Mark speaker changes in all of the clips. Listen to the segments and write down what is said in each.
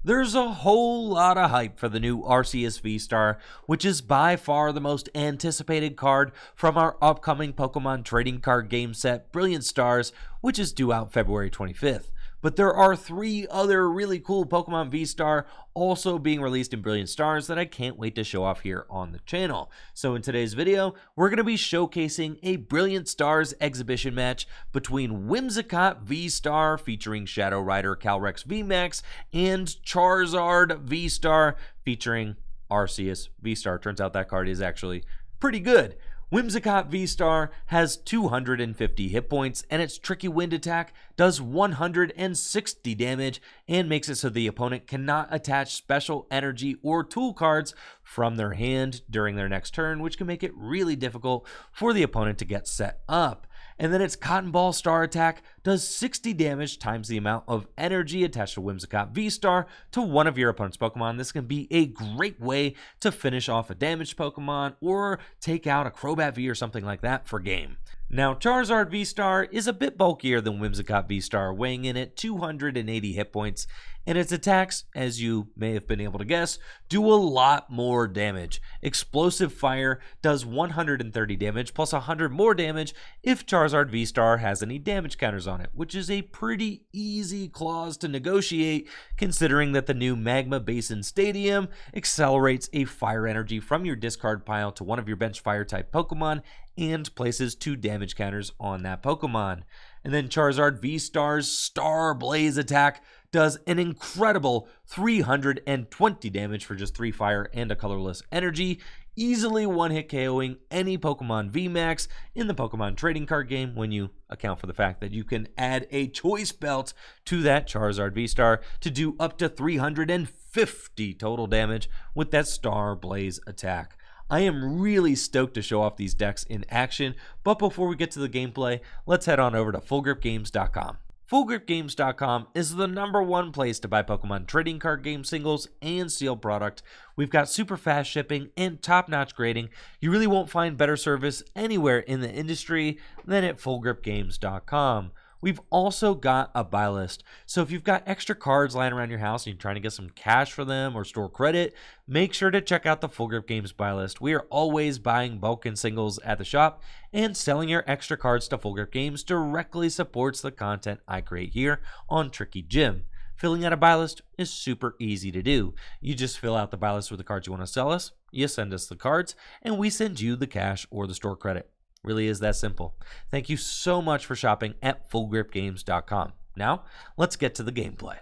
Speaker 1: There's a whole lot of hype for the new Arceus VSTAR, which is by far the most anticipated card from our upcoming Pokemon trading card game set, Brilliant Stars, which is due out February 25th. But there are 3 other really cool Pokemon VSTAR also being released in Brilliant Stars that I can't wait to show off here on the channel. So in today's video, we're going to be showcasing a Brilliant Stars exhibition match between Whimsicott VSTAR featuring Shadow Rider Calyrex VMAX and Charizard VSTAR featuring Arceus VSTAR. Turns out that card is actually pretty good. Whimsicott VSTAR has 250 hit points, and its Tricky Wind attack does 160 damage and makes it so the opponent cannot attach special energy or tool cards from their hand during their next turn, which can make it really difficult for the opponent to get set up. And then its Cotton Ball Star attack does 60 damage times the amount of energy attached to Whimsicott VSTAR to one of your opponent's Pokemon. This can be a great way to finish off a damaged Pokemon or take out a Crobat V or something like that for game. Now, Charizard VSTAR is a bit bulkier than Whimsicott VSTAR, weighing in at 280 hit points, and its attacks, as you may have been able to guess, do a lot more damage. Explosive Fire does 130 damage plus 100 more damage if Charizard VSTAR has any damage counters on it, which is a pretty easy clause to negotiate considering that the new Magma Basin Stadium accelerates a fire energy from your discard pile to one of your bench fire type Pokemon and places 2 damage counters on that Pokemon. And then Charizard VSTAR's Star Blaze attack does an incredible 320 damage for just 3 fire and a colorless energy, easily one-hit KOing any Pokemon VMAX in the Pokemon trading card game when you account for the fact that you can add a choice belt to that Charizard VSTAR to do up to 350 total damage with that Star Blaze attack. I am really stoked to show off these decks in action, but before we get to the gameplay, let's head on over to FullGripGames.com. FullGripGames.com is the #1 place to buy Pokemon trading card game singles and sealed product. We've got super fast shipping and top-notch grading. You really won't find better service anywhere in the industry than at FullGripGames.com. We've also got a buy list. So if you've got extra cards lying around your house and you're trying to get some cash for them or store credit, make sure to check out the Full Grip Games buy list. We are always buying bulk and singles at the shop, and selling your extra cards to Full Grip Games directly supports the content I create here on Tricky Gym. Filling out a buy list is super easy to do. You just fill out the buy list with the cards you want to sell us, you send us the cards, and we send you the cash or the store credit. Really is that simple. Thank you so much for shopping at FullGripGames.com. Now, let's get to the gameplay.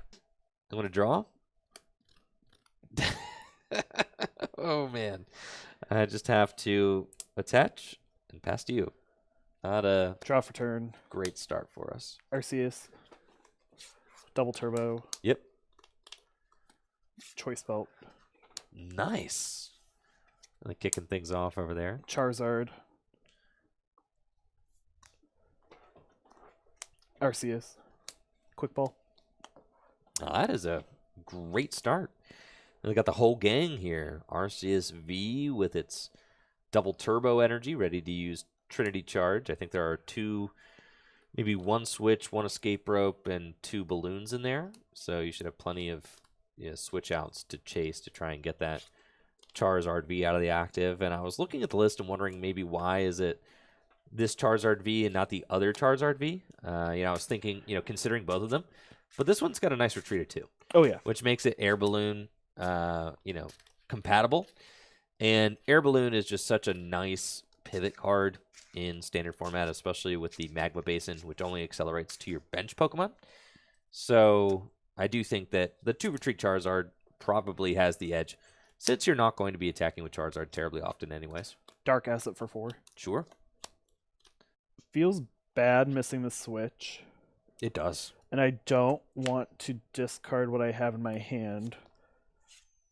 Speaker 1: I'm going to draw. Oh, man. I just have to attach and pass to you. Not a
Speaker 2: draw for turn.
Speaker 1: Great start for us.
Speaker 2: Arceus. Double turbo.
Speaker 1: Yep.
Speaker 2: Choice belt.
Speaker 1: Nice. Really kicking things off over there.
Speaker 2: Charizard. Arceus. Quick ball.
Speaker 1: Oh, that is a great start. Really got the whole gang here. Arceus V with its double turbo energy, ready to use Trinity Charge. I think there are 2, maybe 1 switch, 1 escape rope, and 2 balloons in there. So you should have plenty of switch outs to chase to try and get that Charizard V out of the active. And I was looking at the list and wondering maybe why is it this Charizard V and not the other Charizard V. I was thinking, considering both of them. But this one's got a nice retreater too.
Speaker 2: Oh, yeah.
Speaker 1: Which makes it Air Balloon, compatible. And Air Balloon is just such a nice pivot card in standard format, especially with the Magma Basin, which only accelerates to your bench Pokemon. So I do think that the 2 retreat Charizard probably has the edge, since you're not going to be attacking with Charizard terribly often anyways.
Speaker 2: Dark Asset for 4.
Speaker 1: Sure.
Speaker 2: Feels bad missing the switch.
Speaker 1: It does.
Speaker 2: And I don't want to discard what I have in my hand.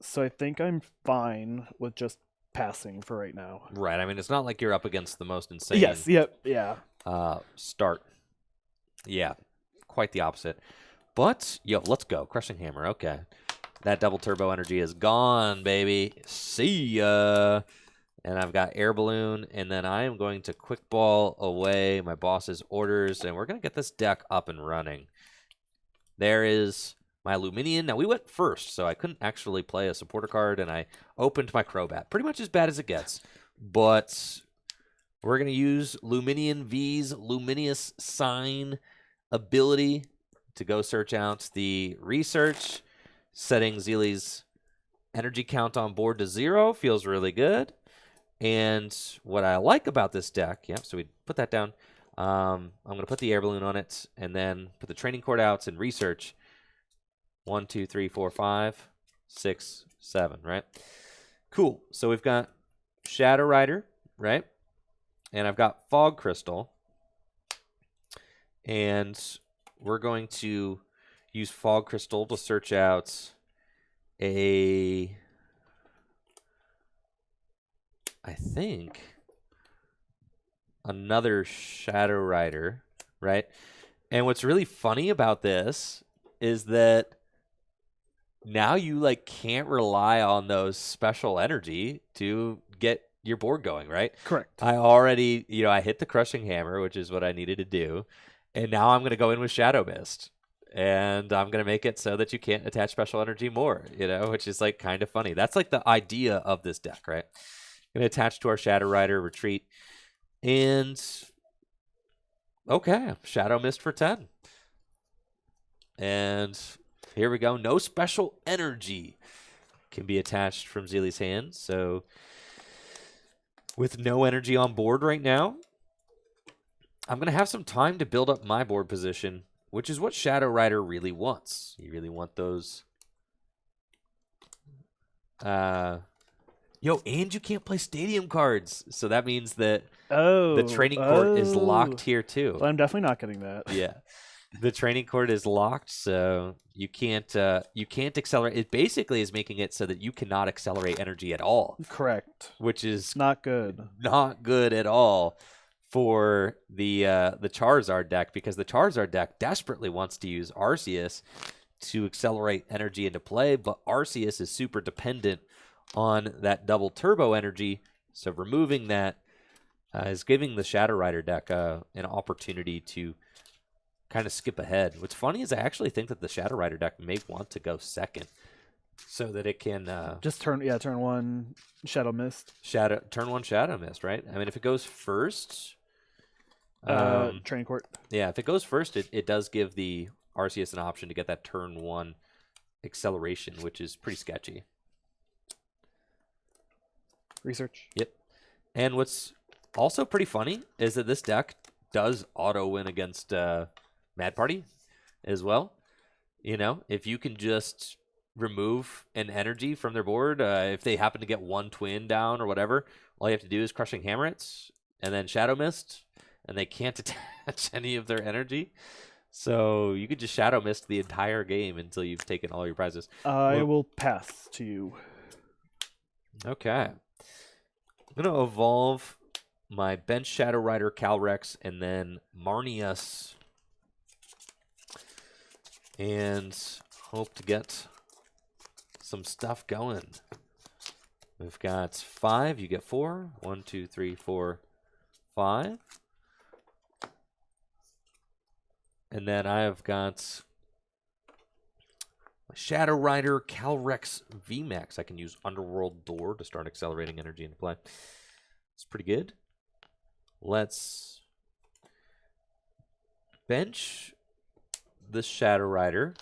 Speaker 2: So I think I'm fine with just passing for right now.
Speaker 1: Right. I mean, it's not like you're up against the most insane.
Speaker 2: Yes. Yep. Yeah.
Speaker 1: Start. Yeah. Quite the opposite. But, let's go. Crushing Hammer. Okay. That double turbo energy is gone, baby. See ya. And I've got Air Balloon, and then I am going to Quick Ball away my boss's orders, and we're going to get this deck up and running. There is my Luminion. Now, we went first, so I couldn't actually play a supporter card, and I opened my Crobat. Pretty much as bad as it gets. But we're going to use Luminion V's Luminous Sign ability to go search out the research. Setting Zeely's energy count on board to 0 feels really good. And what I like about this deck, so we put that down. I'm going to put the air balloon on it and then put the training cord out and research. 1, 2, 3, 4, 5, 6, 7, right? Cool. So we've got Shadow Rider, right? And I've got Fog Crystal. And we're going to use Fog Crystal to search out I think another Shadow Rider, right? And what's really funny about this is that now you can't rely on those special energy to get your board going, right?
Speaker 2: Correct.
Speaker 1: I already, I hit the Crushing Hammer, which is what I needed to do. And now I'm going to go in with Shadow Mist. And I'm going to make it so that you can't attach special energy more, which is kind of funny. That's the idea of this deck, right? Going to attach to our Shadow Rider, retreat. And okay, Shadow Mist for 10. And here we go. No special energy can be attached from Zeely's hand. So with no energy on board right now, I'm going to have some time to build up my board position, which is what Shadow Rider really wants. You really want those. And you can't play stadium cards. So that means that the training court is locked here too.
Speaker 2: So I'm definitely not getting that.
Speaker 1: Yeah. The training court is locked, so you can't accelerate. It basically is making it so that you cannot accelerate energy at all.
Speaker 2: Correct.
Speaker 1: Which is
Speaker 2: not good.
Speaker 1: Not good at all for the Charizard deck, because the Charizard deck desperately wants to use Arceus to accelerate energy into play, but Arceus is super dependent on that double turbo energy. So removing that is giving the Shadow Rider deck an opportunity to kind of skip ahead. What's funny is I actually think that the Shadow Rider deck may want to go second so that it can
Speaker 2: just turn one Shadow Mist.
Speaker 1: Turn one Shadow Mist, right? I mean, if it goes first,
Speaker 2: training court.
Speaker 1: Yeah, if it goes first, it does give the Arceus an option to get that turn 1 acceleration, which is pretty sketchy.
Speaker 2: Research.
Speaker 1: Yep. And what's also pretty funny is that this deck does auto win against Mad Party as well. If you can just remove an energy from their board, if they happen to get one twin down or whatever, all you have to do is Crushing Hammer it, and then Shadow Mist, and they can't attach any of their energy. So you could just Shadow Mist the entire game until you've taken all your prizes.
Speaker 2: I will pass to you.
Speaker 1: Okay. I'm going to evolve my bench Shadow Rider Calyrex and then Marnius, and hope to get some stuff going. We've got 5, you get 4. 1, 2, 3, 4, 5. And then I've got my Shadow Rider Calyrex VMAX. I can use Underworld Door to start accelerating energy into play. It's pretty good. Let's bench this Shadow Rider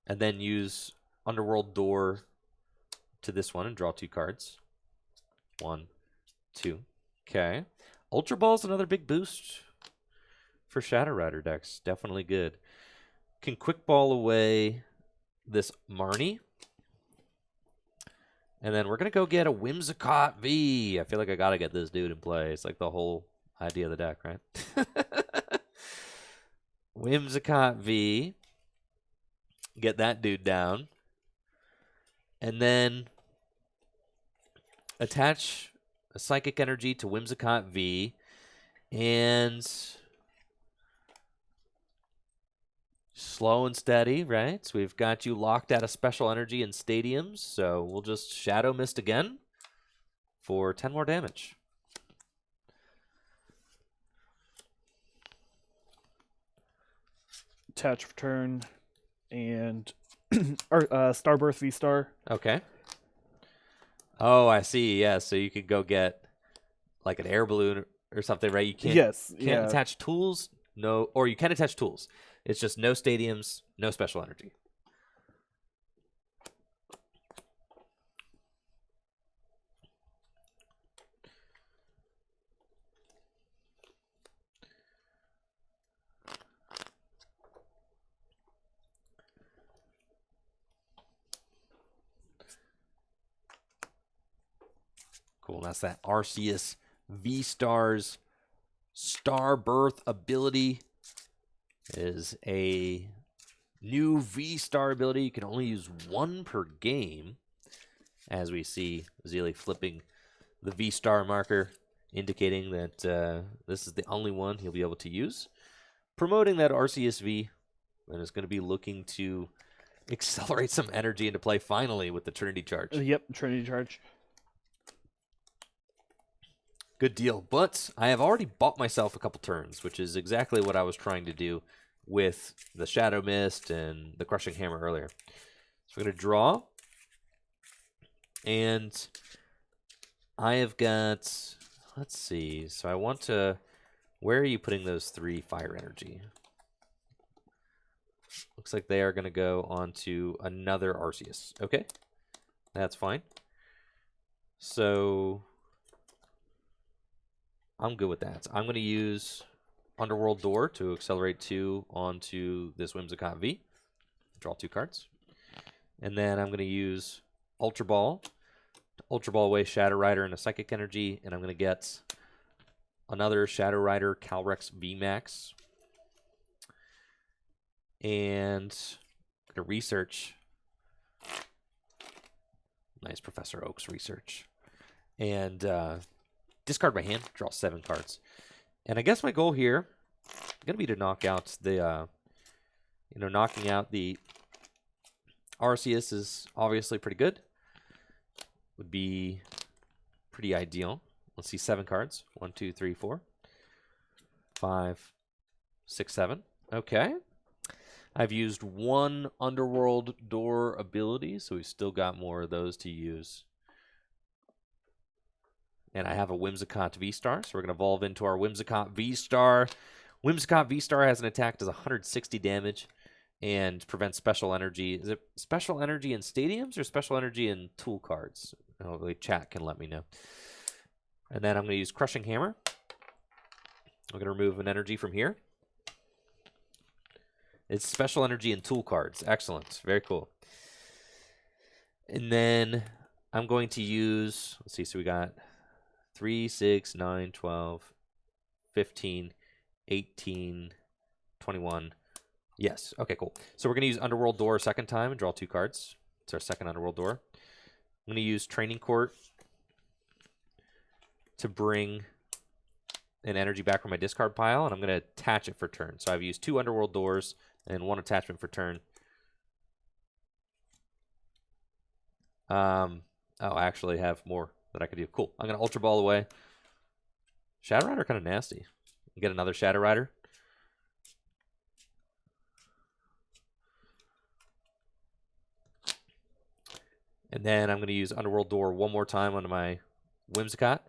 Speaker 1: and then use Underworld Door to this one and draw 2 cards. 1, 2. Okay. Ultra Ball's another big boost for Shadow Rider decks. Definitely good. Can Quick Ball away this Marnie. And then we're going to go get a Whimsicott V. I feel like I got to get this dude in play. It's like the whole idea of the deck, right? Whimsicott V. Get that dude down. And then attach a Psychic Energy to Whimsicott V. And slow and steady, right? So we've got you locked out of special energy in stadiums. So we'll just Shadow Mist again for 10 more damage.
Speaker 2: Attach for turn. and Starburst VSTAR.
Speaker 1: Okay. Oh, I see. Yeah, so you could go get like an air balloon or something, right? You can't attach tools, no, or you can attach tools. It's just no stadiums, no special energy. Cool. That's that Arceus VSTAR's Star Birth ability. It is a new VSTAR ability. You can only use one per game. As we see Zealy flipping the VSTAR marker, indicating that this is the only one he'll be able to use. Promoting that Arceus V, and is going to be looking to accelerate some energy into play finally with the Trinity Charge.
Speaker 2: Yep, Trinity Charge.
Speaker 1: Good deal. But I have already bought myself a couple turns, which is exactly what I was trying to do with the Shadow Mist and the Crushing Hammer earlier. So we're going to draw. And I have got, let's see. So I want to, where are you putting those 3 fire energy? Looks like they are going to go onto another Arceus. Okay. That's fine. So I'm good with that. I'm going to use Underworld Door to accelerate 2 onto this Whimsicott V. Draw 2 cards. And then I'm going to use Ultra Ball to Ultra Ball away Shadow Rider and a Psychic Energy. And I'm going to get another Shadow Rider Calyrex VMAX. And I'm going to research. Nice Professor Oak's research. And discard my hand, draw 7 cards. And I guess my goal here is going to be to knock out the, knocking out the Arceus is obviously pretty good. Would be pretty ideal. Let's see, 7 cards. 1, 2, 3, 4, 5, 6, 7. Okay. I've used 1 Underworld Door ability, so we've still got more of those to use. And I have a Whimsicott VSTAR, so we're going to evolve into our Whimsicott VSTAR. Whimsicott VSTAR has an attack that does 160 damage and prevents special energy. Is it special energy in stadiums or special energy in tool cards? Hopefully chat can let me know. And then I'm going to use Crushing Hammer. I'm going to remove an energy from here. It's special energy in tool cards. Excellent. Very cool. And then I'm going to use, let's see, so we got 3, 6, 9, 12, 15, 18, 21. Yes. Okay, cool. So we're going to use Underworld Door a second time and draw 2 cards. It's our second Underworld Door. I'm going to use Training Court to bring an energy back from my discard pile, and I'm going to attach it for turn. So I've used 2 Underworld Doors and 1 attachment for turn. I actually have more that I could do. Cool. I'm going to Ultra Ball away. Shadow Rider kind of nasty. Get another Shadow Rider. And then I'm going to use Underworld Door 1 more time onto my Whimsicott.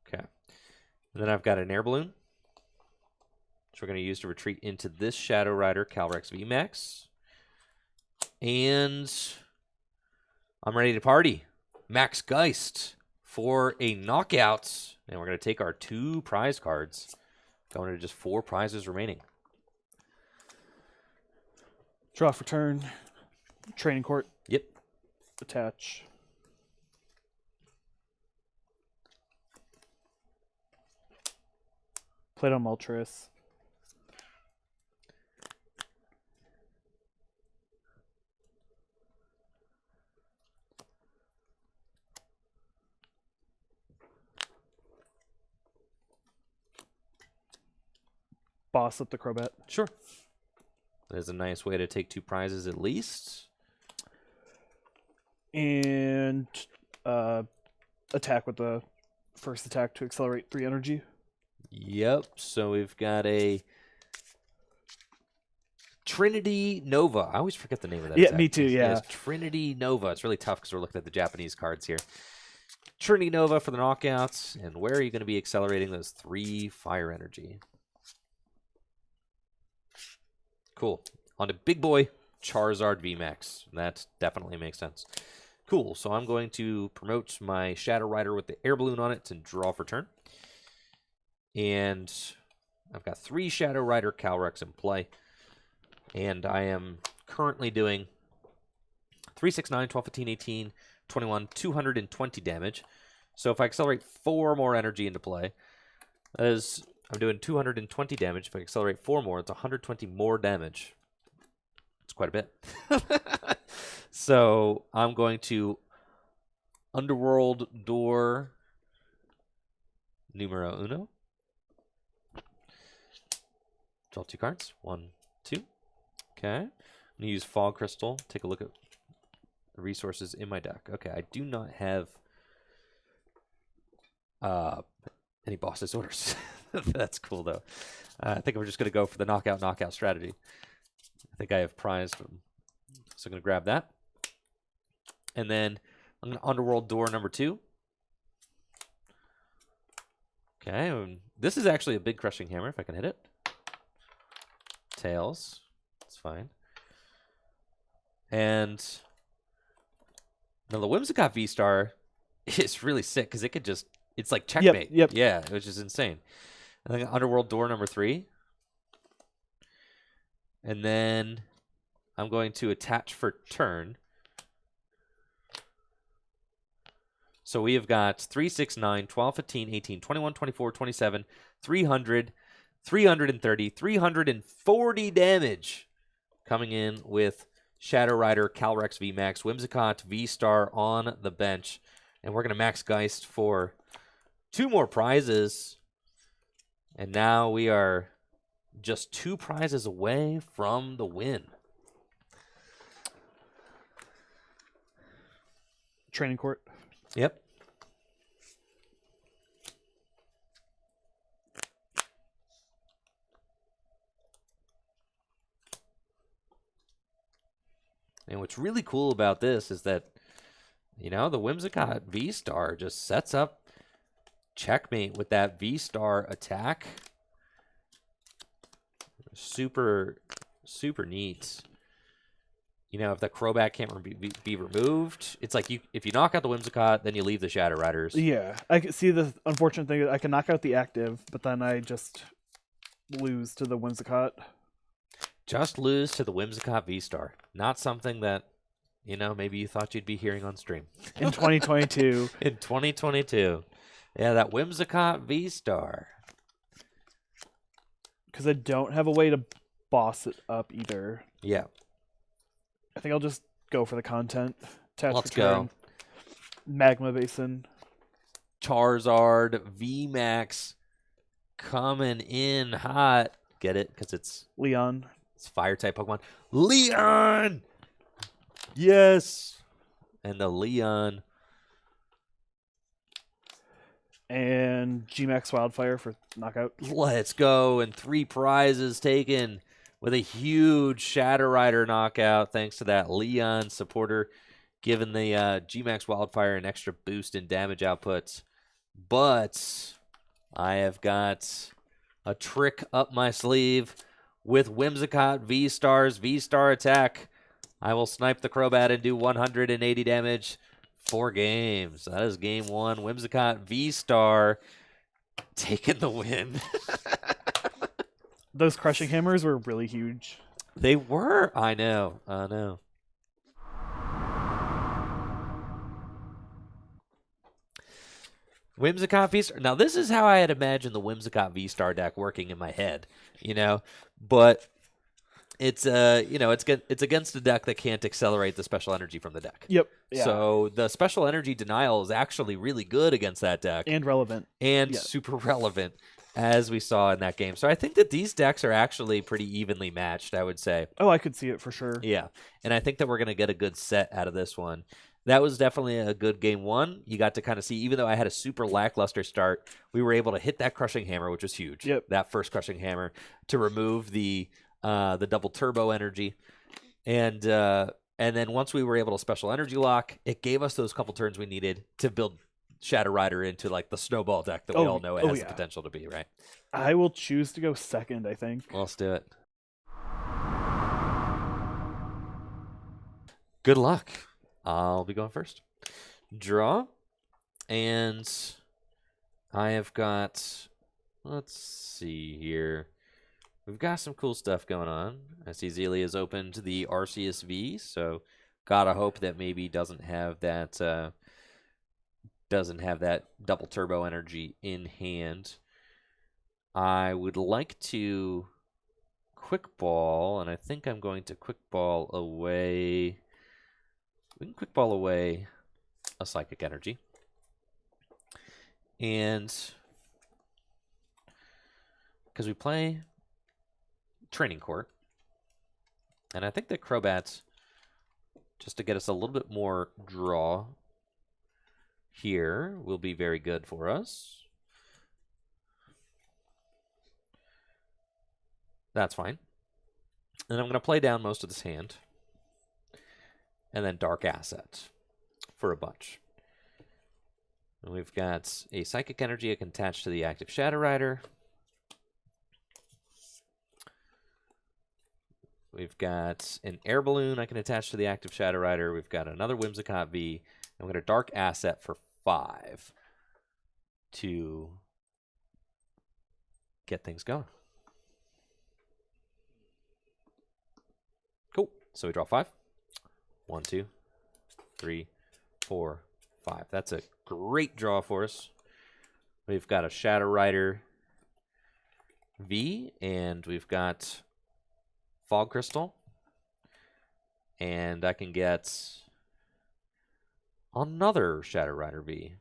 Speaker 1: Okay. And then I've got an Air Balloon, which we're going to use to retreat into this Shadow Rider Calyrex VMAX. And I'm ready to party. Max Geist for a knockout. And we're going to take our 2 prize cards. Going to just 4 prizes remaining.
Speaker 2: Draw for turn. Training Court.
Speaker 1: Yep.
Speaker 2: Attach. Played on Moltres. Boss up the Crobat.
Speaker 1: Sure. There's a nice way to take 2 prizes at least.
Speaker 2: And attack with the first attack to accelerate 3 energy.
Speaker 1: Yep. So we've got a Trinity Nova. I always forget the name of that.
Speaker 2: Yeah, me too, yeah.
Speaker 1: It's Trinity Nova. It's really tough because we're looking at the Japanese cards here. Trinity Nova for the knockouts. And where are you going to be accelerating those 3 fire energy? Cool. On to big boy Charizard VMAX. That definitely makes sense. Cool. So I'm going to promote my Shadow Rider with the air balloon on it to draw for turn. And I've got 3 Shadow Rider Calrex in play. And I am currently doing 3, 6, 9, 12, 15, 18, 21, 220 damage. So if I accelerate 4 more energy into play, that is, I'm doing 220 damage. If I accelerate 4 more, it's 120 more damage. It's quite a bit. So I'm going to Underworld Door numero uno. Draw 2 cards. 1, 2. Okay. I'm going to use Fog Crystal. Take a look at the resources in my deck. Okay, I do not have any boss disorders. That's cool, though. I think we're just going to go for the knockout strategy. I think I have prize, so I'm going to grab that. And then I'm going to Underworld Door number 2. Okay, this is actually a big Crushing Hammer if I can hit it. Tails. That's fine. And now the Whimsicott VSTAR is really sick because it could just, it's like checkmate.
Speaker 2: Yep.
Speaker 1: Yeah, which is insane. I think Underworld Door number 3. And then I'm going to attach for turn. So we have got 3, 6, 9, 12, 15, 18, 21, 24, 27, 300, 330, 340 damage coming in with Shadow Rider, Calrex VMAX, Whimsicott VSTAR on the bench. And we're going to max Geist for 2 more prizes. And now we are just 2 prizes away from the win.
Speaker 2: Training court.
Speaker 1: Yep. And what's really cool about this is that, you know, the Whimsicott VSTAR just sets up checkmate with that VSTAR attack. Super, super neat. You know, if the Crobat can't be removed, it's like if you knock out the Whimsicott, then you leave the Shadow Riders.
Speaker 2: Yeah, I can see the unfortunate thing is I can knock out the active, but then I just lose to the Whimsicott.
Speaker 1: Just lose to the Whimsicott VSTAR. Not something that, you know, maybe you thought you'd be hearing on stream.
Speaker 2: In 2022.
Speaker 1: In 2022. Yeah, that Whimsicott VSTAR.
Speaker 2: Because I don't have a way to boss it up either.
Speaker 1: Yeah.
Speaker 2: I think I'll just go for the content.
Speaker 1: Let's go.
Speaker 2: Magma Basin.
Speaker 1: Charizard VMAX coming in hot. Get it? Because it's
Speaker 2: Leon.
Speaker 1: It's fire-type Pokemon. Leon! Yes! And the Leon.
Speaker 2: And G-Max Wildfire for knockout.
Speaker 1: Let's go. And 3 prizes taken with a huge Shadow Rider knockout thanks to that Leon supporter giving the G-Max Wildfire an extra boost in damage output. But I have got a trick up my sleeve with Whimsicott VSTAR's VSTAR attack. I will snipe the Crobat and do 180 damage. 4 games. That is game 1. Whimsicott VSTAR taking the win.
Speaker 2: Those Crushing Hammers were really huge.
Speaker 1: They were. I know. I know. Whimsicott VSTAR. Now, this is how I had imagined the Whimsicott VSTAR deck working in my head, you know, but it's you know, it's against a deck that can't accelerate the special energy from the deck.
Speaker 2: Yep. Yeah.
Speaker 1: So the special energy denial is actually really good against that deck
Speaker 2: and relevant
Speaker 1: and super relevant, as we saw in that game. So I think that these decks are actually pretty evenly matched, I would say.
Speaker 2: Oh, I could see it for sure.
Speaker 1: Yeah, and I think that we're going to get a good set out of this one. That was definitely a good game 1. You got to kind of see, even though I had a super lackluster start, we were able to hit that Crushing Hammer, which was huge.
Speaker 2: Yep.
Speaker 1: That first Crushing Hammer to remove the the double turbo energy. And then once we were able to special energy lock, it gave us those couple turns we needed to build Shadow Rider into like the snowball deck that we all know it has the potential to be, right?
Speaker 2: I will choose to go second, I think.
Speaker 1: Let's do it. Good luck. I'll be going first. Draw. And I have got, let's see here. We've got some cool stuff going on. I see Zelia's opened the RCSV, so gotta hope that maybe doesn't have that double turbo energy in hand. I would like to quick ball, and I think I'm going to quick ball away. We can quick ball away a psychic energy. And because we play Training Court, and I think that Crobat, just to get us a little bit more draw here, will be very good for us. That's fine. And I'm going to play down most of this hand, and then Dark Asset for a bunch. And we've got a Psychic Energy I can attach to the active Shadow Rider. We've got an Air Balloon I can attach to the active Shadow Rider. We've got another Whimsicott V. And we've got a Dark Asset for 5 to get things going. Cool. So we draw 5. 1, 2, 3, 4, 5. That's a great draw for us. We've got a Shadow Rider V, and we've got Fog Crystal. And I can get another Shadow Rider V.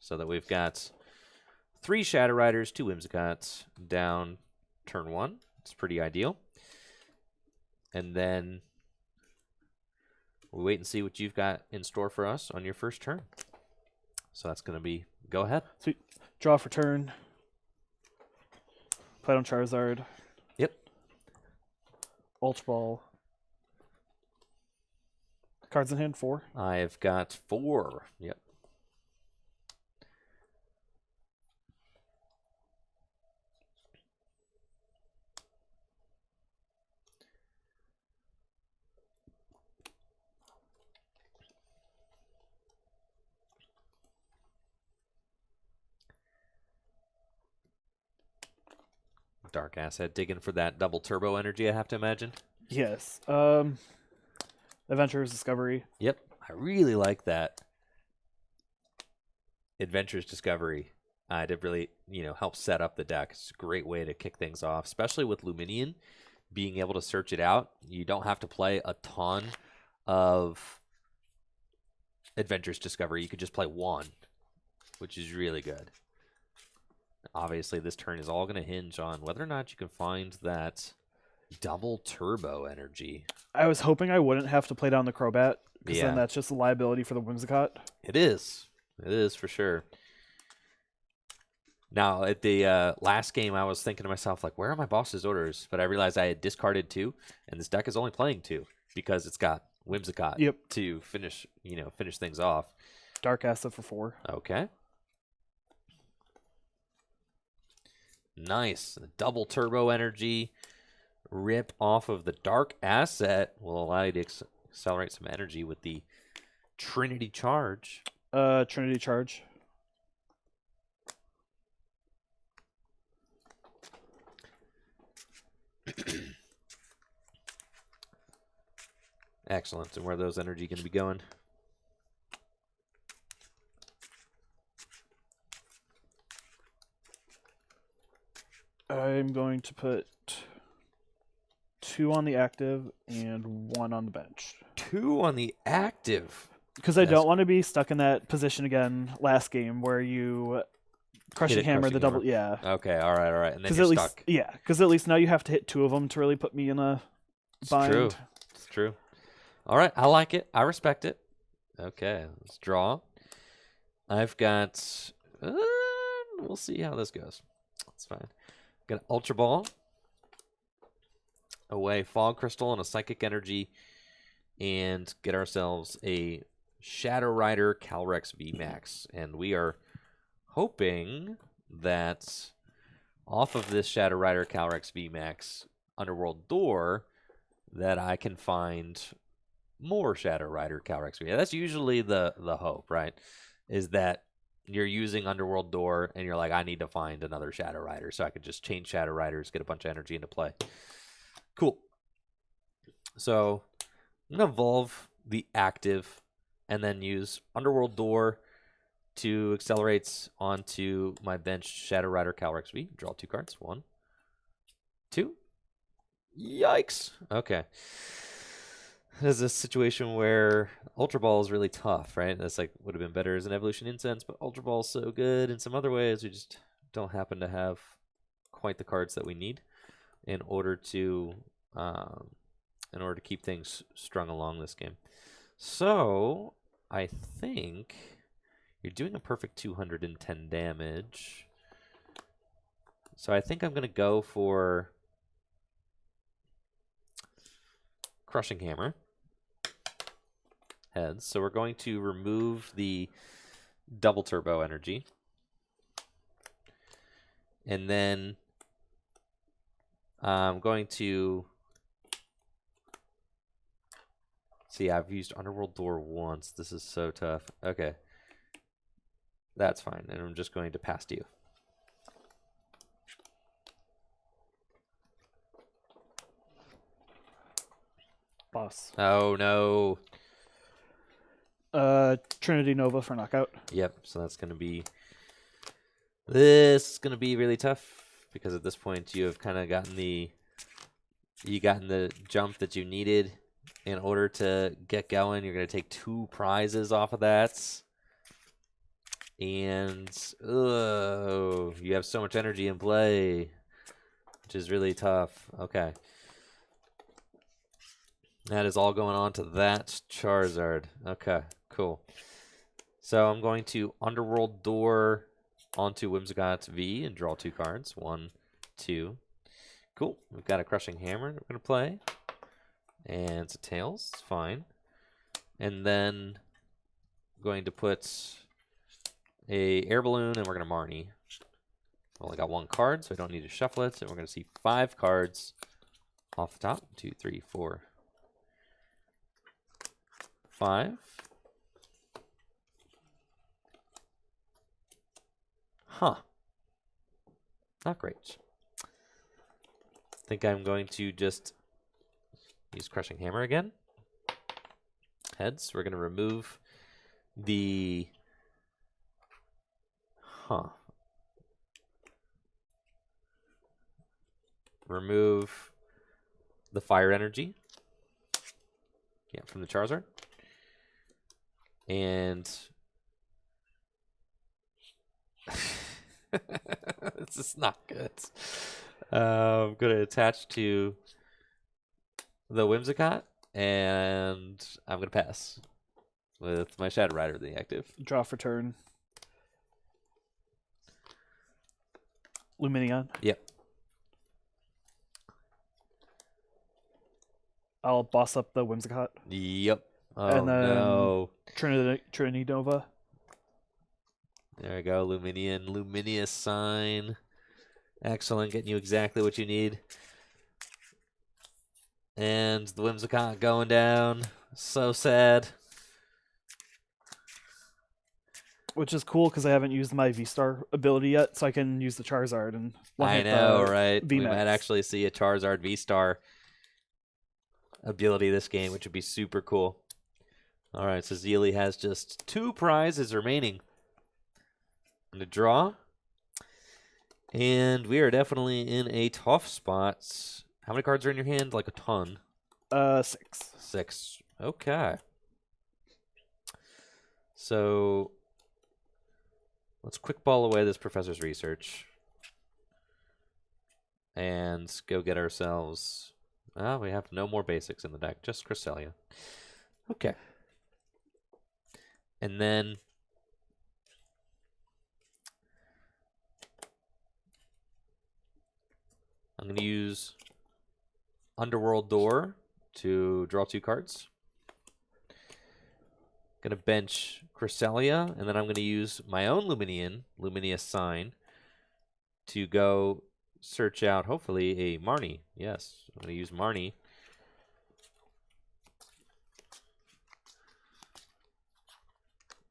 Speaker 1: So that we've got 3 Shadow Riders, 2 Whimsicotts down turn 1. It's pretty ideal. And then we wait and see what you've got in store for us on your first turn. So that's going to be, go ahead.
Speaker 2: Sweet. Draw for turn. Play on Charizard.
Speaker 1: Yep.
Speaker 2: Ultra Ball. Cards in hand, 4.
Speaker 1: I've got 4. Yep. Dark Asset digging for that double turbo energy, I have to imagine.
Speaker 2: Yes. Adventurers Discovery.
Speaker 1: Yep. I really like that. Adventures Discovery. It really, help set up the deck. It's a great way to kick things off, especially with Luminion. Being able to search it out. You don't have to play a ton of Adventures Discovery. You could just play 1, which is really good. Obviously, this turn is all going to hinge on whether or not you can find that double turbo energy.
Speaker 2: I was hoping I wouldn't have to play down the Crobat, because then that's just a liability for the Whimsicott.
Speaker 1: It is. It is for sure. Now, at the last game, I was thinking to myself, like, where are my boss's orders? But I realized I had discarded 2, and this deck is only playing 2 because it's got Whimsicott to finish things off.
Speaker 2: Dark Asset for 4.
Speaker 1: Okay. Nice. The double turbo energy rip off of the Dark Asset will allow you to accelerate some energy with the Trinity Charge.
Speaker 2: Trinity Charge.
Speaker 1: Excellent. And where are those energy going to be going?
Speaker 2: I'm going to put 2 on the active and 1 on the bench.
Speaker 1: 2 on the active.
Speaker 2: Because I don't want to be stuck in that position again last game where you crushing hammer the double. Yeah.
Speaker 1: Okay. All right. And then you're stuck.
Speaker 2: Yeah. Because at least now you have to hit 2 of them to really put me in a bind.
Speaker 1: It's true. All right. I like it. I respect it. Okay. Let's draw. I've got. We'll see how this goes. That's fine. Got an Ultra Ball. away Fog Crystal and a Psychic Energy and get ourselves a Shadow Rider Calyrex VMAX. And we are hoping that off of this Shadow Rider Calyrex VMAX Underworld Door that I can find more Shadow Rider Calyrex VMAX. That's usually the hope, right? Is that you're using Underworld Door and you're like, I need to find another Shadow Rider so I could just change Shadow Riders, get a bunch of energy into play. Cool. So I'm going to evolve the active and then use Underworld Door to accelerate onto my bench Shadow Rider Calyrex V. Draw 2 cards. 1, 2. Yikes. Okay. This is a situation where Ultra Ball is really tough, right? That's like would have been better as an Evolution Incense, but Ultra Ball is so good in some other ways. We just don't happen to have quite the cards that we need in order to keep things strung along this game. So I think you're doing a perfect 210 damage. So I think I'm going to go for Crushing Hammer. Heads. So we're going to remove the double turbo energy. And then I'm going to see, I've used Underworld Door once. This is so tough. Okay. That's fine. And I'm just going to pass to you.
Speaker 2: Boss.
Speaker 1: Oh, no.
Speaker 2: Trinity Nova for knockout.
Speaker 1: Yep. So that's going to be... This is going to be really tough because at this point you have kind of gotten the... You gotten the jump that you needed in order to get going. You're going to take 2 prizes off of that. And you have so much energy in play, which is really tough. Okay. That is all going on to that Charizard. Okay, cool. So I'm going to Underworld Door onto Whimsicott V and draw 2 cards. 1, 2. Cool. We've got a Crushing Hammer that we're going to play. And it's a Tails. It's fine. And then I'm going to put a Air Balloon and we're going to Marnie. Only got 1 card, so I don't need to shuffle it. And we're going to see 5 cards off the top. 2, 3, 4, 5. Huh. Not great. I think I'm going to just use Crushing Hammer again. Heads. We're going to remove the... Remove the fire energy. Yeah, from the Charizard. And this is not good. I'm going to attach to the Whimsicott, and I'm going to pass with my Shadow Rider the active.
Speaker 2: Draw for turn. Luminion.
Speaker 1: Yep.
Speaker 2: I'll boss up the Whimsicott.
Speaker 1: Yep. Oh,
Speaker 2: and then
Speaker 1: no.
Speaker 2: Trinity Nova.
Speaker 1: There we go. Luminion. Luminous sign. Excellent. Getting you exactly what you need. And the Whimsicott going down. So sad.
Speaker 2: Which is cool because I haven't used my VSTAR ability yet, so I can use the Charizard and
Speaker 1: I know, right?
Speaker 2: VMAX.
Speaker 1: We might actually see a Charizard VSTAR ability this game, which would be super cool. All right, so Zealy has just 2 prizes remaining. I'm going to draw. And we are definitely in a tough spot. How many cards are in your hand? Like a ton.
Speaker 2: 6.
Speaker 1: 6. Okay. So let's quick ball away this Professor's Research. And go get ourselves... Oh, we have no more basics in the deck. Just Cresselia. Okay. And then... I'm going to use Underworld Door to draw 2 cards. Going to bench Cresselia, and then I'm going to use my own Lumineous Sign, to go search out, hopefully, a Marnie. Yes, I'm going to use Marnie.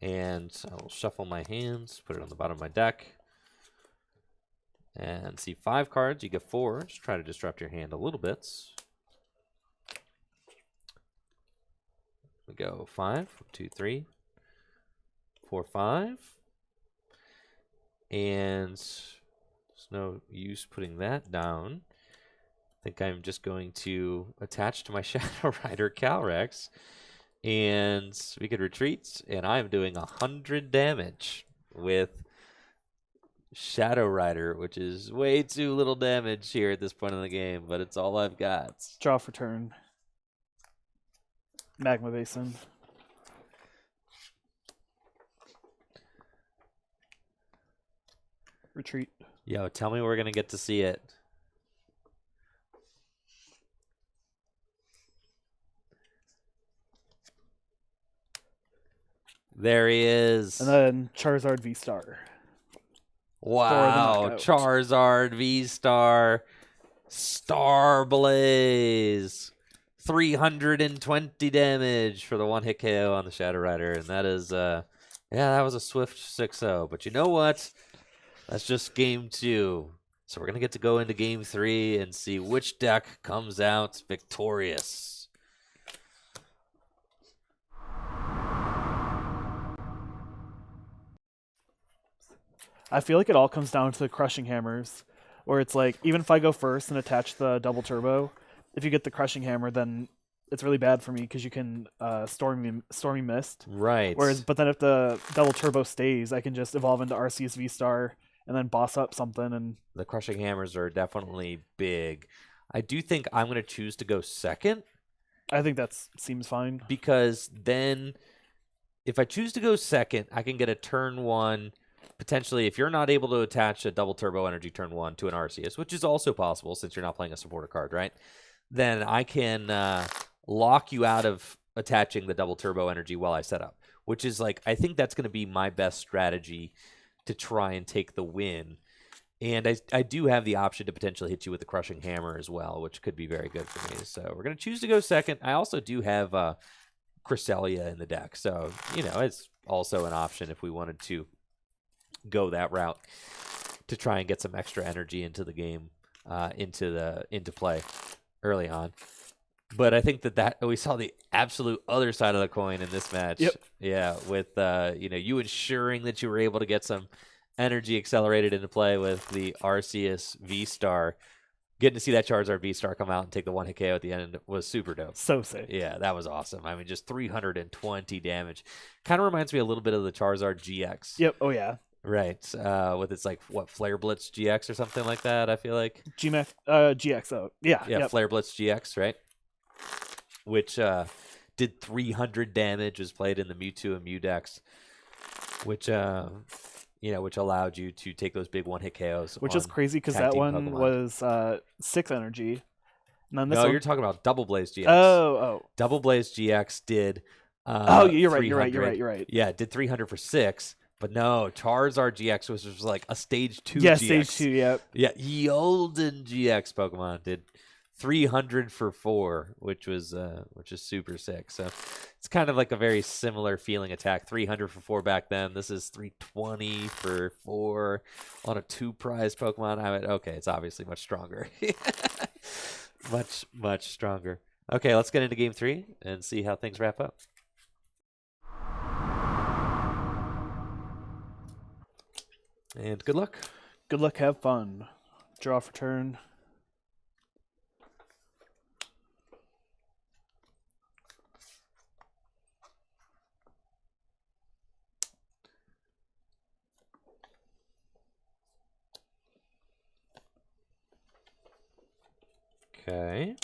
Speaker 1: And I'll shuffle my hands, put it on the bottom of my deck. And see 5 cards, you get 4. Just try to disrupt your hand a little bit. We go 5, 1, 2, 3, 4, 5. And there's no use putting that down. I think I'm just going to attach to my Shadow Rider Calyrex. And we could retreat, and I'm doing 100 damage with Shadow Rider, which is way too little damage here at this point in the game, but it's all I've got.
Speaker 2: Draw for turn. Magma Basin. Retreat.
Speaker 1: Yo, tell me we're going to get to see it. There he is.
Speaker 2: And then Charizard VSTAR.
Speaker 1: Wow, Charizard VSTAR. Star Blaze. 320 damage for the 1-hit KO on the Shadow Rider. And that is, yeah, that was a swift 6-0. But you know what? That's just game 2. So we're going to get to go into game 3 and see which deck comes out victorious.
Speaker 2: I feel like it all comes down to the Crushing Hammers, where it's like, even if I go first and attach the double turbo, if you get the Crushing Hammer, then it's really bad for me because you can Stormy Mist.
Speaker 1: Right.
Speaker 2: But then if the double turbo stays, I can just evolve into Arceus V-Star and then boss up something. And
Speaker 1: the Crushing Hammers are definitely big. I do think I'm going to choose to go second.
Speaker 2: I think that seems fine.
Speaker 1: Because then, if I choose to go second, I can get a turn 1. Potentially, if you're not able to attach a double turbo energy turn 1 to an Arceus, which is also possible since you're not playing a supporter card, right? Then I can lock you out of attaching the double turbo energy while I set up, which is like, I think that's going to be my best strategy to try and take the win. And I do have the option to potentially hit you with the Crushing Hammer as well, which could be very good for me. So we're going to choose to go second. I also do have Cresselia in the deck. So, you know, it's also an option if we wanted to go that route to try and get some extra energy into the game, into play early on. But I think that we saw the absolute other side of the coin in this match.
Speaker 2: Yep.
Speaker 1: Yeah, with you ensuring that you were able to get some energy accelerated into play with the Arceus V-Star. Getting to see that Charizard V-Star come out and take the 1-hit KO at the end was super dope.
Speaker 2: So sick.
Speaker 1: Yeah, that was awesome. I mean, just 320 damage. Kind of reminds me a little bit of the Charizard GX.
Speaker 2: Yep. Oh, yeah.
Speaker 1: Right. With its, like, Flare Blitz GX or something like that, I feel like.
Speaker 2: GX, oh. Yeah.
Speaker 1: Yeah,
Speaker 2: yep.
Speaker 1: Flare Blitz GX, right? Which did 300 damage, was played in the Mewtwo and Mew decks, which allowed you to take those big 1-hit KOs.
Speaker 2: Which is crazy because that one Pokemon was 6 energy. And then this
Speaker 1: you're talking about Double Blaze GX.
Speaker 2: Oh.
Speaker 1: Double Blaze GX did.
Speaker 2: You're right.
Speaker 1: Yeah, it did 300 for 6. But no, Charizard GX was like a stage 2
Speaker 2: yeah,
Speaker 1: GX.
Speaker 2: Stage 2, yep.
Speaker 1: Yeah, Yolden GX Pokemon did 300 for 4, which is super sick. So it's kind of like a very similar feeling attack. 300 for 4 back then. This is 320 for 4 on a 2-prize Pokemon. Okay, it's obviously much stronger. much stronger. Okay, let's get into game 3 and see how things wrap up. And good luck.
Speaker 2: Good luck, have fun. Draw for turn.
Speaker 1: Okay.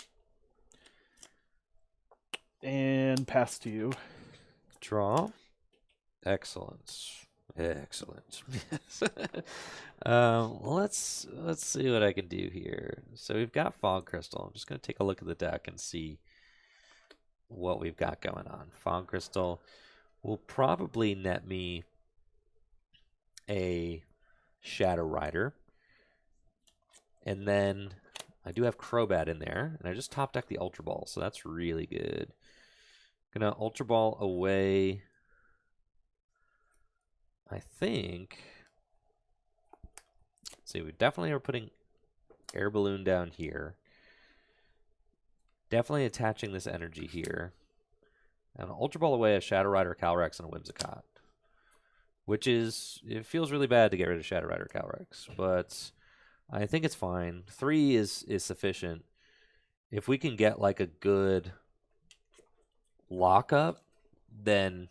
Speaker 2: And pass to you.
Speaker 1: Draw. Excellent. Excellent. Let's see what I can do here. So we've got Fog Crystal. I'm just going to take a look at the deck and see what we've got going on. Fog Crystal will probably net me a Shadow Rider. And then I do have Crobat in there, and I just top deck the Ultra Ball, so that's really good. Gonna Ultra Ball away. I think. Let's see, we definitely are putting Air Balloon down here. Definitely attaching this energy here. And Ultra Ball away a Shadow Rider, Calyrex, and a Whimsicott. Which is, it feels really bad to get rid of Shadow Rider, Calyrex, but I think it's fine. 3 is sufficient. If we can get like a good lockup, then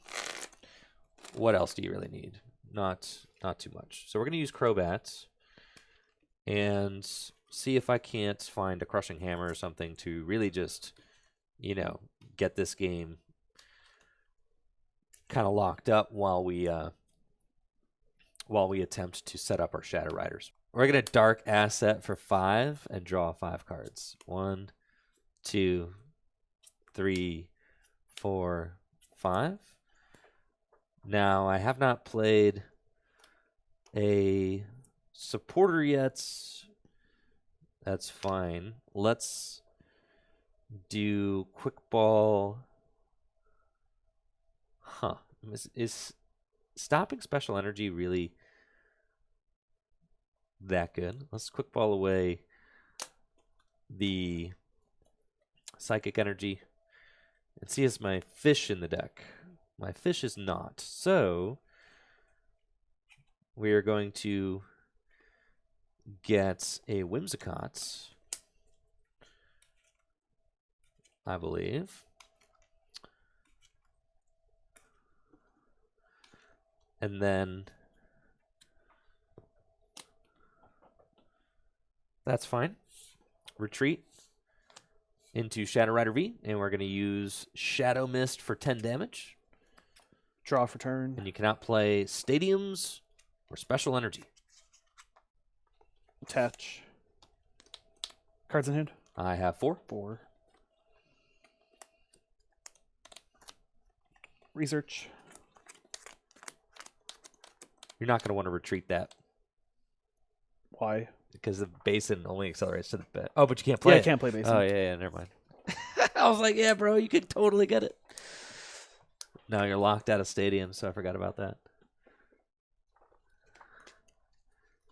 Speaker 1: what else do you really need? Not too much. So we're going to use Crobats and see if I can't find a Crushing Hammer or something to really just, you know, get this game kind of locked up while we attempt to set up our Shadow Riders. We're going to Dark Asset for 5 and draw 5 cards. 1, 2, 3, 4, 5. Now, I have not played a supporter yet. That's fine. Let's do Quick Ball. Huh. Is stopping Special Energy really that good? Let's Quick Ball away the Psychic Energy and see is my fish in the deck. My fish is not. So we are going to get a Whimsicott, I believe. And then that's fine. Retreat into Shadow Rider V, and we're going to use Shadow Mist for 10 damage.
Speaker 2: Draw for turn.
Speaker 1: And you cannot play Stadiums or Special Energy.
Speaker 2: Attach. Cards in hand?
Speaker 1: I have 4.
Speaker 2: 4. Research.
Speaker 1: You're not going to want to retreat that.
Speaker 2: Why?
Speaker 1: Because the Basin only accelerates to the bed. Oh, but you can't play
Speaker 2: Yeah,
Speaker 1: it.
Speaker 2: I can't play Basin.
Speaker 1: Oh, yeah, never mind. I was like, yeah, bro, you could totally get it. No, you're locked out of Stadium, so I forgot about that.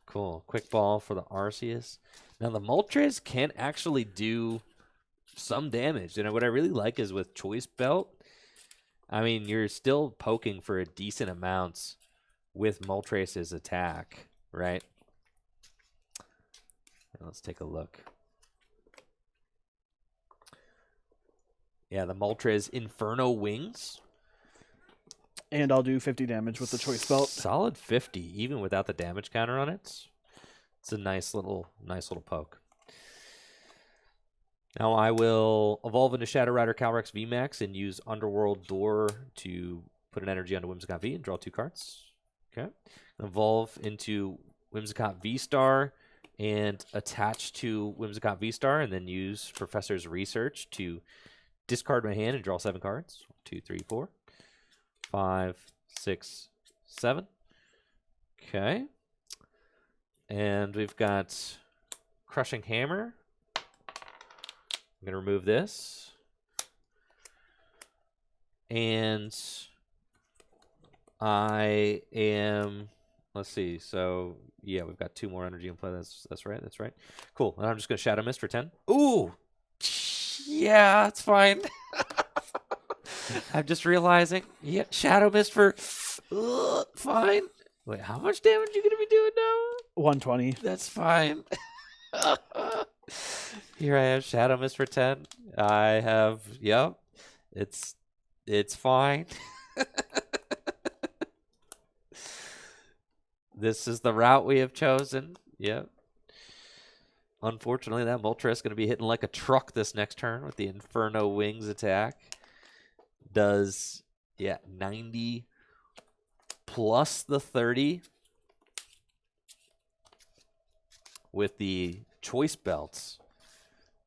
Speaker 1: Cool. Quick Ball for the Arceus. Now, the Moltres can actually do some damage. And what I really like is with Choice Belt, I mean, you're still poking for a decent amount with Moltres' attack, right? Let's take a look. Yeah, the Moltres Inferno Wings.
Speaker 2: And I'll do 50 damage with the Choice Belt.
Speaker 1: Solid 50, even without the damage counter on it. It's a nice little poke. Now I will evolve into Shadow Rider Calyrex VMAX and use Underworld Door to put an energy onto Whimsicott V and draw 2 cards. Okay. Evolve into Whimsicott VSTAR and attach to Whimsicott VSTAR and then use Professor's Research to discard my hand and draw 7 cards. 1, 2, 3, 4, 5, 6, 7. Okay. And we've got Crushing Hammer. I'm going to remove this. And I am, let's see, so yeah, we've got 2 more energy in play. That's right, that's right. Cool, and I'm just going to Shadow Mist for 10. Ooh! Yeah, it's fine. I'm just realizing, yeah, Shadow Mist for, fine. Wait, how much damage are you going to be doing now?
Speaker 2: 120.
Speaker 1: That's fine. Here I have Shadow Mist for 10. I have, yep, it's fine. This is the route we have chosen. Yep. Unfortunately, that Moltres is going to be hitting like a truck this next turn with the Inferno Wings attack. Does, yeah, 90 plus the 30 with the choice belts.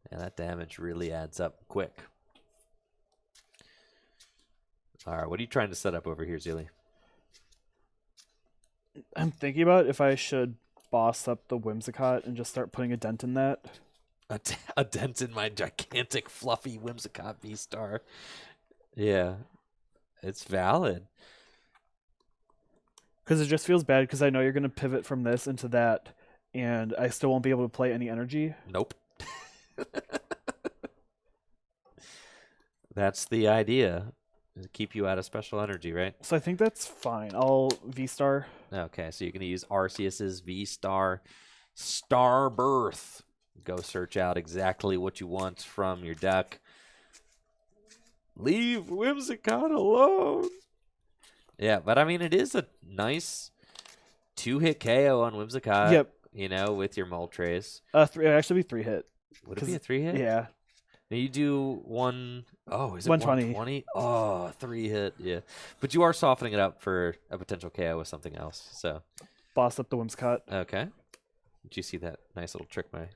Speaker 1: And that damage really adds up quick. All right, what are you trying to set up over here, Zealy?
Speaker 2: I'm thinking about if I should boss up the Whimsicott and just start putting a dent in that.
Speaker 1: A dent in my gigantic, fluffy Whimsicott VSTAR. Yeah, it's valid.
Speaker 2: Because it just feels bad because I know you're going to pivot from this into that, and I still won't be able to play any energy.
Speaker 1: Nope. That's the idea. To keep you out of special energy, right?
Speaker 2: So I think that's fine. I'll V-Star.
Speaker 1: Okay, so you're going to use Arceus's V-Star Star Birth. Go search out exactly what you want from your deck. Leave Whimsicott alone. Yeah, but I mean, it is a nice 2-hit KO on Whimsicott.
Speaker 2: Yep.
Speaker 1: You know, with your Moltres.
Speaker 2: It'd actually be 3-hit.
Speaker 1: Would it be a 3-hit?
Speaker 2: Yeah.
Speaker 1: Now you do one. Oh, is it
Speaker 2: 120?
Speaker 1: 120? Oh, 3-hit. Yeah, but you are softening it up for a potential KO with something else. So
Speaker 2: Boss up the Whimsicott.
Speaker 1: Okay. Did you see that nice little trick, my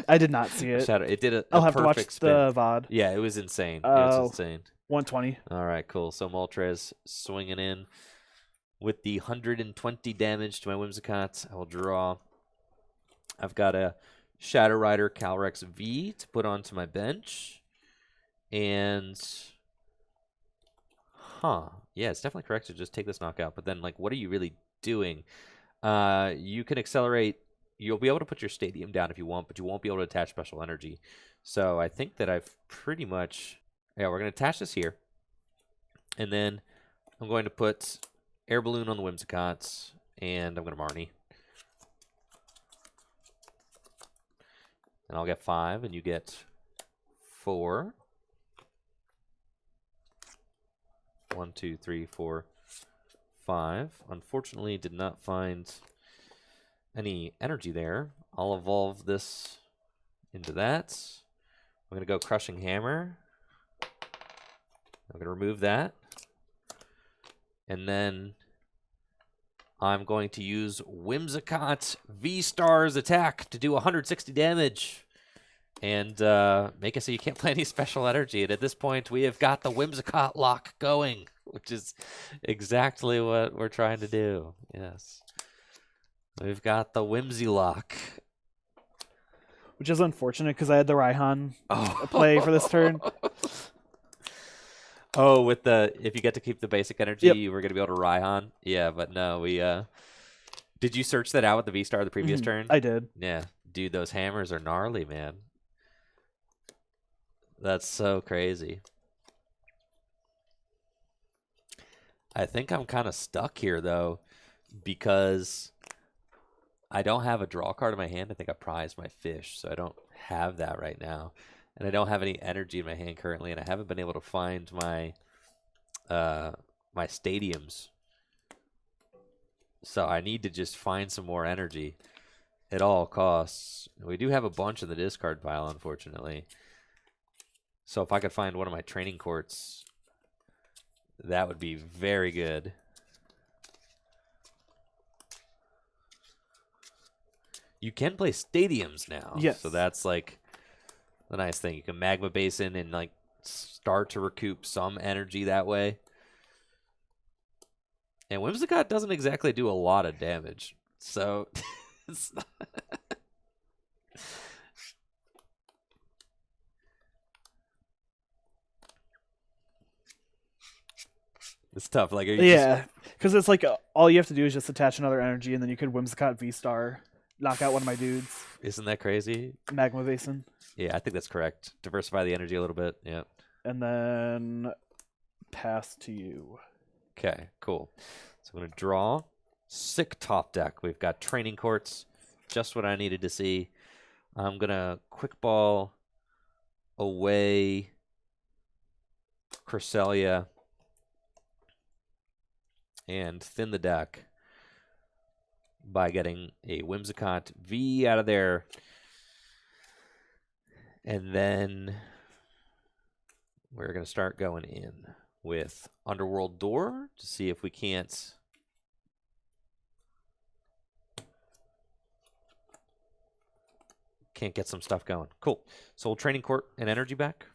Speaker 2: I did not see it.
Speaker 1: Shadow? It did a
Speaker 2: I'll have to watch
Speaker 1: perfect spin.
Speaker 2: the VOD.
Speaker 1: Yeah, it was insane. It was insane.
Speaker 2: 120.
Speaker 1: All right, cool. So Moltres swinging in with the 120 damage to my Whimsicott. I will draw. I've got a Shadow Rider Calyrex V to put onto my bench. And, yeah, it's definitely correct to just take this knockout. But then, like, what are you really doing? You can accelerate. You'll be able to put your stadium down if you want, but you won't be able to attach special energy. So I think that I've pretty much... Yeah, we're going to attach this here. And then I'm going to put Air Balloon on the Whimsicott, and I'm going to Marnie. And I'll get 5, and you get 4. 1, 2, 3, 4, 5. Unfortunately, did not find any energy there. I'll evolve this into that. I'm going to go Crushing Hammer. I'm going to remove that. And then I'm going to use Whimsicott VSTAR's attack to do 160 damage. And make it so you can't play any special energy. And at this point, we have got the Whimsicott lock going, which is exactly what we're trying to do. Yes. We've got the Whimsy lock.
Speaker 2: Which is unfortunate because I had the Raihan play for this turn.
Speaker 1: Oh, with the if you get to keep the basic energy,
Speaker 2: yep.
Speaker 1: you were going to be able to Raihan. Yeah, but no, we did you search that out with the V-Star the previous turn?
Speaker 2: I did.
Speaker 1: Yeah. Dude, those hammers are gnarly, man. That's so crazy. I think I'm kind of stuck here, though, because I don't have a draw card in my hand. I think I prized my fish, so I don't have that right now. And I don't have any energy in my hand currently, and I haven't been able to find my my stadiums. So I need to just find some more energy at all costs. We do have a bunch in the discard pile, unfortunately. So if I could find one of my training courts, that would be very good. You can play stadiums now.
Speaker 2: Yes.
Speaker 1: So that's like the nice thing. You can Magma Basin and like start to recoup some energy that way. And Whimsicott doesn't exactly do a lot of damage. So it's not it's tough. Like,
Speaker 2: yeah, because it's like all you have to do is just attach another energy, and then you could Whimsicott V-Star, knock out one of my dudes.
Speaker 1: Isn't that crazy?
Speaker 2: Magma Basin.
Speaker 1: Yeah, I think that's correct. Diversify the energy a little bit. Yeah.
Speaker 2: And then pass to you.
Speaker 1: Okay, cool. So I'm going to draw. Sick top deck. We've got training courts. Just what I needed to see. I'm going to quick ball away Cresselia and thin the deck by getting a Whimsicott V out of there. And then we're going to start going in with Underworld Door to see if we can't can't get some stuff going. Cool. So we'll Training Court and energy back.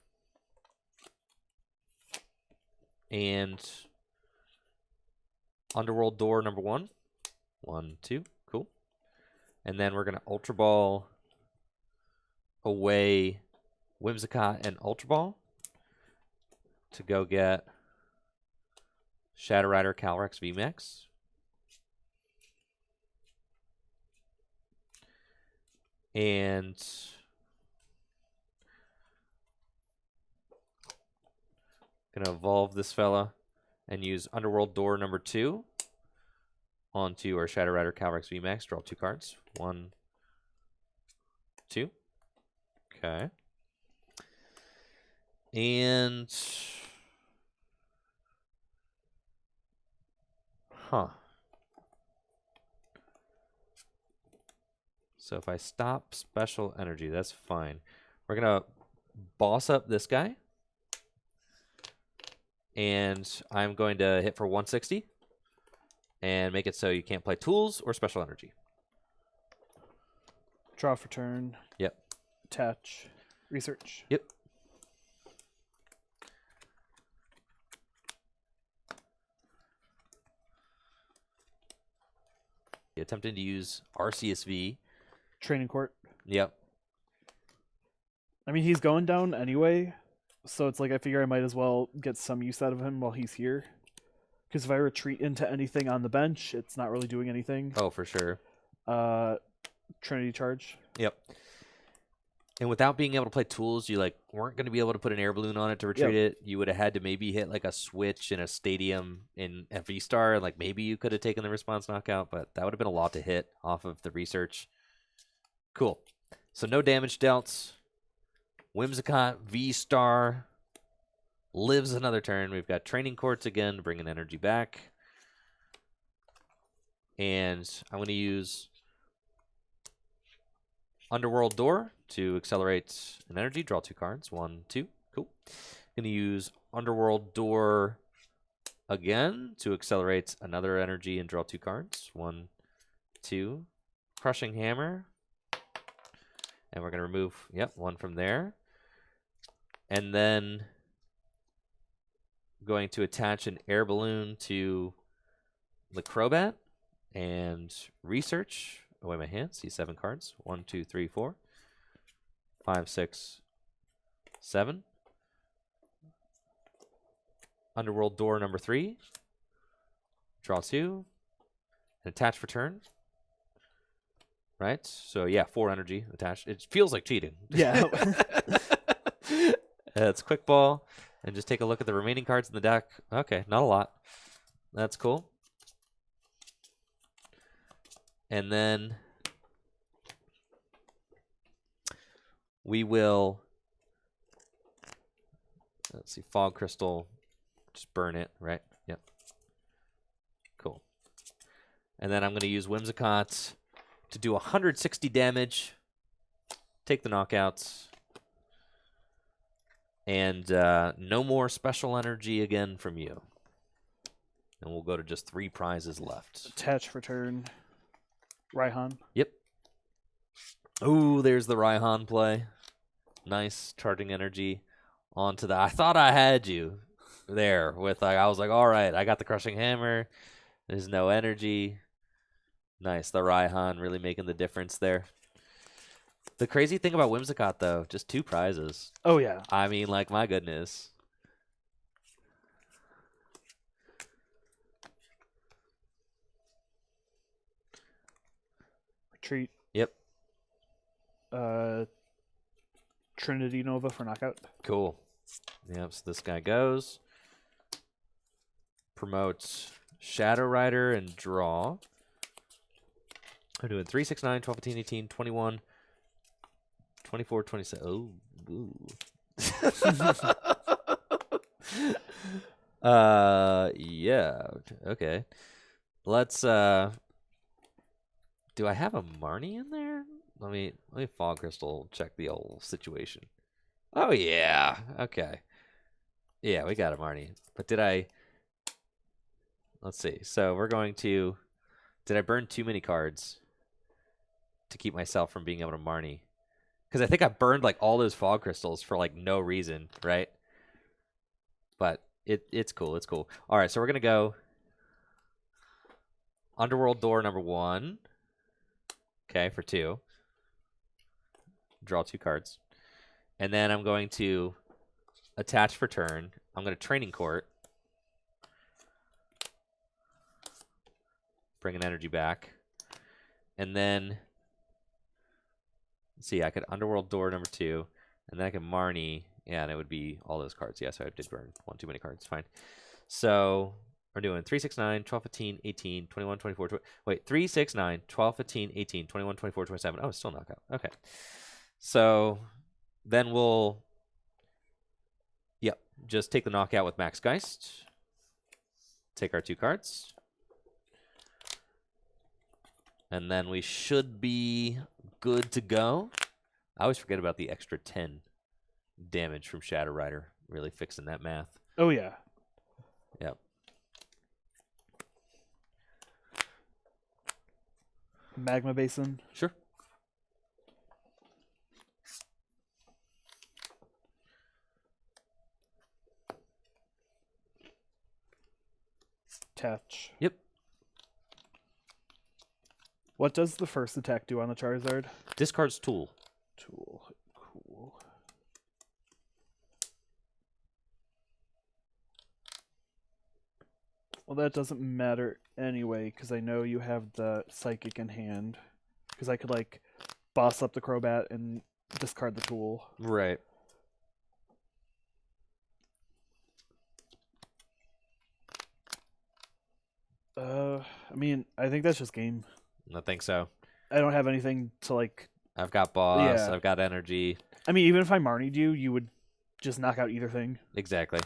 Speaker 1: And Underworld Door number 1. 1, 2. Cool. And then we're going to Ultra Ball away Whimsicott and Ultra Ball to go get Shadow Rider Calyrex VMAX. And gonna evolve this fella and use Underworld Door number 2 onto our Shadow Rider Calyrex VMAX. Draw 2 cards. 1, 2. Okay. And so if I stop special energy, that's fine. We're going to boss up this guy. And I'm going to hit for 160 and make it so you can't play tools or special energy.
Speaker 2: Draw for turn.
Speaker 1: Yep.
Speaker 2: Attach. Research.
Speaker 1: Yep. Attempting to use RCSV.
Speaker 2: Training Court.
Speaker 1: Yep.
Speaker 2: I mean, he's going down anyway, so it's like I figure I might as well get some use out of him while he's here. Because if I retreat into anything on the bench, it's not really doing anything.
Speaker 1: Oh, for sure.
Speaker 2: Trinity Charge.
Speaker 1: Yep. And without being able to play tools, you weren't going to be able to put an air balloon on it to retreat it. You would have had to maybe hit a switch in a stadium in a V-Star. Maybe you could have taken the response knockout, but that would have been a lot to hit off of the research. Cool. So no damage dealt. Whimsicott VSTAR lives another turn. We've got Training Courts again, bringing energy back. And I'm going to use Underworld Door to accelerate an energy. Draw 2 cards. 1, 2. Cool. Going to use Underworld Door again to accelerate another energy and draw 2 cards. 1, 2. Crushing Hammer. And we're going to remove, 1 from there. And then going to attach an air balloon to the Crobat and research away my hand. See 7 cards. 1, 2, 3, 4, 5, 6, 7. Underworld Door number 3. Draw 2. And attach for turn. Right? So yeah, 4 energy attached. It feels like cheating.
Speaker 2: Yeah.
Speaker 1: It's quick ball. And just take a look at the remaining cards in the deck. Okay, not a lot. That's cool. And then we will, let's see, Fog Crystal, just burn it, right? Yep. Cool. And then I'm going to use Whimsicott to do 160 damage, take the knockouts, and no more special energy again from you. And we'll go to just 3 prizes left.
Speaker 2: Attach for turn. Raihan.
Speaker 1: Yep. Ooh, there's the Raihan play. Nice charging energy onto the. I thought I had you there with I was like, all right, I got the Crushing Hammer. There's no energy. Nice, the Raihan really making the difference there. The crazy thing about Whimsicott, though, just 2 prizes.
Speaker 2: Oh, yeah.
Speaker 1: I mean, my goodness.
Speaker 2: Retreat.
Speaker 1: Yep.
Speaker 2: Trinity Nova for knockout.
Speaker 1: Cool. Yep, so this guy goes. Promotes Shadow Rider and draw. I'm doing 3, 6, 9, 12, 15, 18, 21, 24, 27. Oh, ooh. Yeah. Okay. Let's do I have a Marnie in there? Let me Fog Crystal check the old situation. Oh yeah. Okay. Yeah, we got a Marnie. But let's see. So we're going to, did I burn too many cards to keep myself from being able to Marnie? Because I think I burned like all those fog crystals for like no reason, right? But it's cool. It's cool. All right, so we're gonna go Underworld Door number 1. Okay, for 2. Draw 2 cards, and then I'm going to attach for turn. I'm going to Training Court, bring an energy back, and then let's see. I could Underworld Door number 2, and then I can Marnie. Yeah, and it would be all those cards. Yeah, so I did burn one too many cards. Fine. So we're doing 3, 6, 9, 12, 15, 18, 21, 24, 20. Wait, 3, 6, 9, 12, 15, 18, 21, 24, 27. Oh, it's still knockout. Okay. So then we'll, just take the knockout with Max Geist. Take our 2 cards. And then we should be good to go. I always forget about the extra 10 damage from Shadow Rider. Really fixing that math.
Speaker 2: Oh, yeah.
Speaker 1: Yep.
Speaker 2: Magma Basin.
Speaker 1: Sure.
Speaker 2: Attach.
Speaker 1: Yep.
Speaker 2: What does the first attack do on the Charizard?
Speaker 1: Discards Tool.
Speaker 2: Tool. Cool. Well, that doesn't matter anyway, because I know you have the Psychic in hand. Because I could, like, boss up the Crobat and discard the tool.
Speaker 1: Right.
Speaker 2: I mean, I think that's just game.
Speaker 1: I think so.
Speaker 2: I don't have anything to, like...
Speaker 1: I've got boss.
Speaker 2: Yeah.
Speaker 1: I've got energy.
Speaker 2: I mean, even if I Marnied you, you would just knock out either thing.
Speaker 1: Exactly.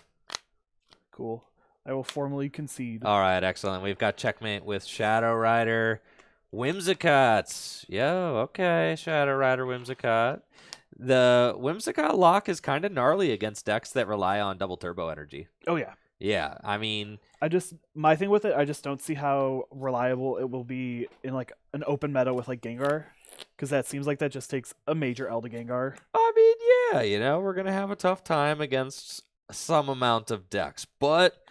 Speaker 2: Cool. I will formally concede.
Speaker 1: All right, excellent. We've got checkmate with Shadow Rider, Whimsicott. Yo, okay, Shadow Rider, Whimsicott. The Whimsicott lock is kind of gnarly against decks that rely on double turbo energy.
Speaker 2: Oh, yeah.
Speaker 1: Yeah, I mean...
Speaker 2: My thing with it, I just don't see how reliable it will be in, like, an open meta with, like, Gengar. Because that seems like that just takes a major L to Gengar.
Speaker 1: I mean, yeah, you know, we're going to have a tough time against some amount of decks. But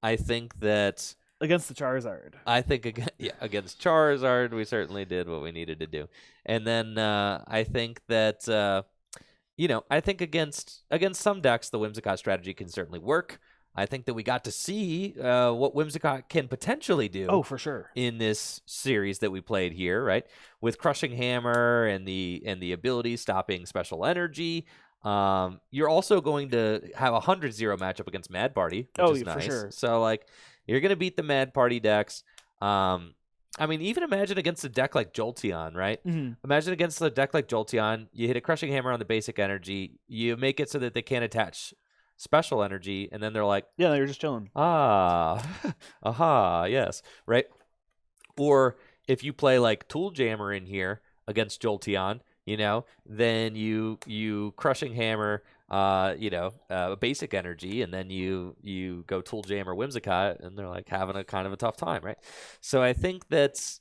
Speaker 1: I think that...
Speaker 2: Against the Charizard.
Speaker 1: I think, against Charizard, we certainly did what we needed to do. And then I think that, I think against some decks, the Whimsicott strategy can certainly work. I think that we got to see what Whimsicott can potentially do.
Speaker 2: Oh, for sure.
Speaker 1: In this series that we played here, right? With Crushing Hammer and the ability stopping special energy. You're also going to have a 100-0 matchup against Mad Party, which is nice. For sure. So, like, you're going to beat the Mad Party decks. I mean, even imagine against a deck like Jolteon, right?
Speaker 2: Mm-hmm.
Speaker 1: Imagine against a deck like Jolteon, you hit a Crushing Hammer on the basic energy. You make it so that they can't attach special energy, and then they're like,
Speaker 2: yeah, they're just chilling.
Speaker 1: Aha, yes, right? Or if you play like Tool Jammer in here against Jolteon, then you Crushing Hammer, basic energy, and then you go Tool Jammer Whimsicott, and they're like having a kind of a tough time, right? So I think that's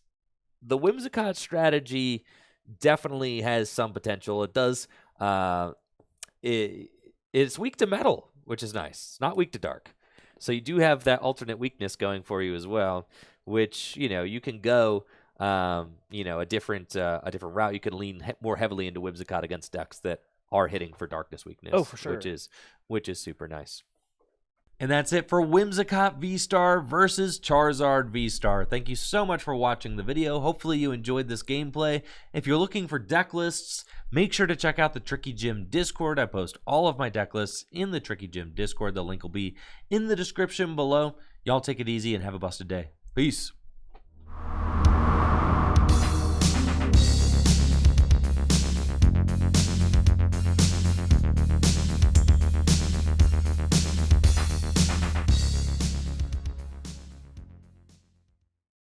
Speaker 1: the Whimsicott strategy definitely has some potential. It does. It's weak to metal, which is nice. It's not weak to dark. So you do have that alternate weakness going for you as well, which, you can go, a different route. You can lean more heavily into Whimsicott against decks that are hitting for darkness weakness.
Speaker 2: Oh, for sure.
Speaker 1: Which is super nice.
Speaker 3: And that's it for Whimsicott VSTAR versus Charizard VSTAR. Thank you so much for watching the video. Hopefully you enjoyed this gameplay. If you're looking for deck lists, make sure to check out the Tricky Gym Discord. I post all of my deck lists in the Tricky Gym Discord. The link will be in the description below. Y'all take it easy and have a busted day. Peace.